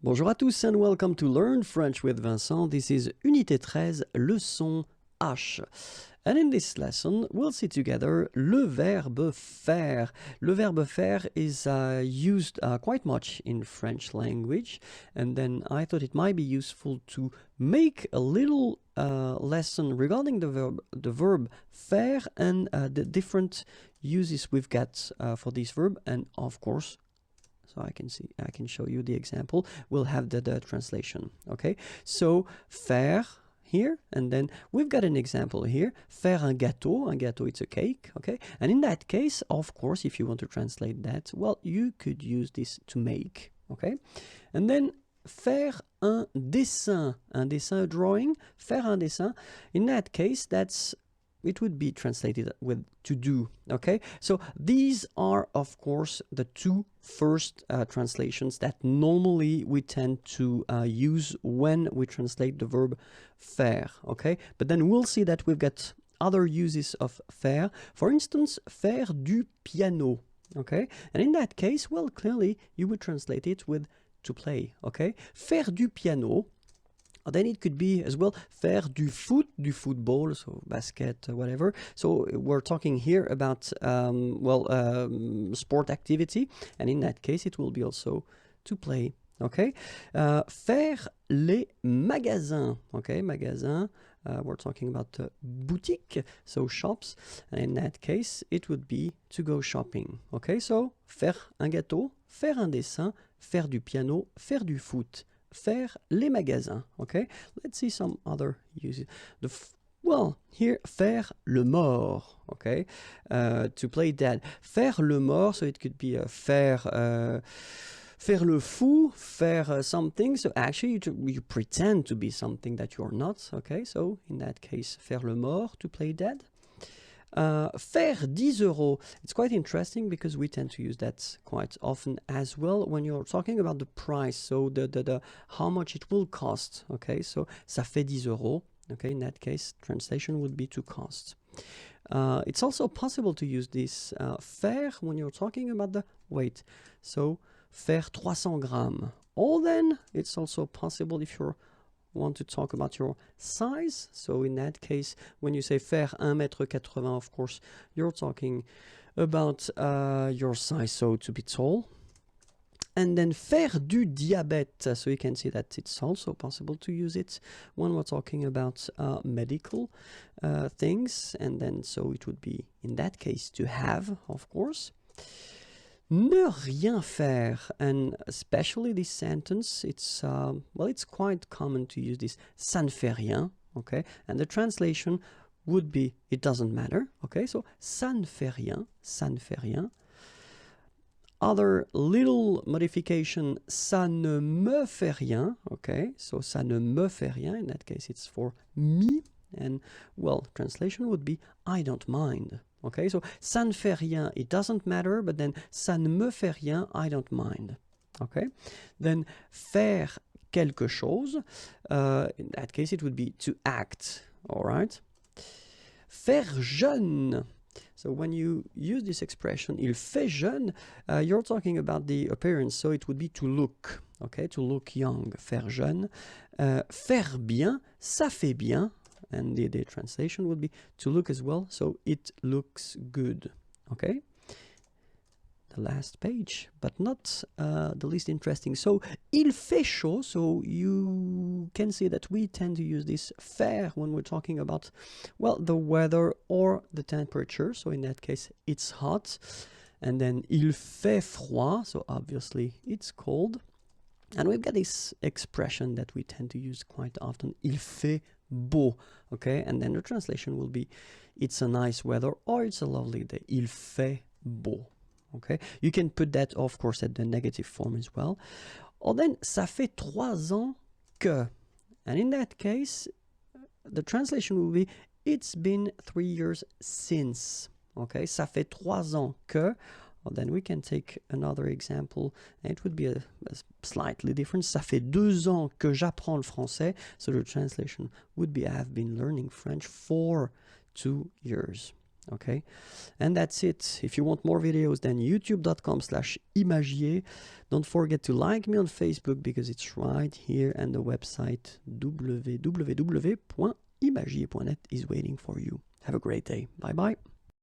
Bonjour à tous and welcome to Learn French with Vincent. This is Unité 13, leçon H. And in this lesson, we'll see together le verbe faire. Le verbe faire is used quite much in French language, and then I thought it might be useful to make a little lesson regarding the verb faire and the different uses we've got for this verb, and of course, so I can show you the example. We'll have the translation, okay? So, faire here, and then we've got an example here. Faire un gâteau, it's a cake, okay? And in that case, of course, if you want to translate that, well, you could use this to make, okay? And then faire un dessin, a drawing, faire un dessin. In that case, it would be translated with to do, okay? So these are, of course, the two first translations that normally we tend to use when we translate the verb faire, okay? But then we'll see that we've got other uses of faire. For instance, faire du piano, okay? And in that case, well, clearly you would translate it with to play, okay? Faire du piano. Then it could be as well faire du football, so basket, whatever. So we're talking here about sport activity, and in that case it will be also to play. Okay, faire les magasins. Okay, magasins. We're talking about boutique, so shops, and in that case it would be to go shopping. Okay, so faire un gâteau, faire un dessin, faire du piano, faire du foot. Faire les magasins, okay? Let's see some other uses. Here, faire le mort, okay? To play dead. Faire le mort, so it could be faire le fou, faire something. So actually, you pretend to be something that you're not, okay? So in that case, faire le mort, to play dead. Faire 10 euros. It's quite interesting because we tend to use that quite often as well when you're talking about the price, so the how much it will cost, okay? So ça fait 10 euros, okay? In that case, translation would be to cost. It's also possible to use this faire when you're talking about the weight. So faire 300 grammes. Or then it's also possible if you're want to talk about your size. So in that case, when you say faire 1m80, of course, you're talking about your size, so to be tall. And then faire du diabète. So you can see that it's also possible to use it when we're talking about medical things. And then so it would be, in that case, to have, of course. Ne rien faire, and especially this sentence, it's quite common to use this ça ne fait rien, okay? And the translation would be it doesn't matter, okay? So ça ne fait rien, ça ne fait rien. Other little modification, ça ne me fait rien, okay? So ça ne me fait rien, in that case it's for me, and well, translation would be I don't mind. Okay, so ça ne fait rien, it doesn't matter, but then ça ne me fait rien, I don't mind. Okay, then faire quelque chose, in that case it would be to act, all right? Faire jeune. So when you use this expression, il fait jeune, you're talking about the appearance, so it would be to look, okay, to look young, faire jeune. Faire bien, ça fait bien. And the translation would be to look as well, so it looks good, okay? The last page, but not the least interesting. So, il fait chaud, so you can see that we tend to use this faire when we're talking about, well, the weather or the temperature. So in that case, it's hot. And then il fait froid, so obviously it's cold. And we've got this expression that we tend to use quite often, il fait beau, okay? And then the translation will be, it's a nice weather or it's a lovely day. Il fait beau, okay? You can put that, of course, at the negative form as well. Or then, ça fait 3 ans que. And in that case, the translation will be, it's been 3 years since, okay? Ça fait 3 ans que. Well, then we can take another example, and it would be a slightly different. Ça fait 2 ans que j'apprends le français. So the translation would be, I have been learning French for 2 years. Okay, and that's it. If you want more videos, then youtube.com/imagier. Don't forget to like me on Facebook because it's right here, and the website www.imagier.net is waiting for you. Have a great day. Bye bye.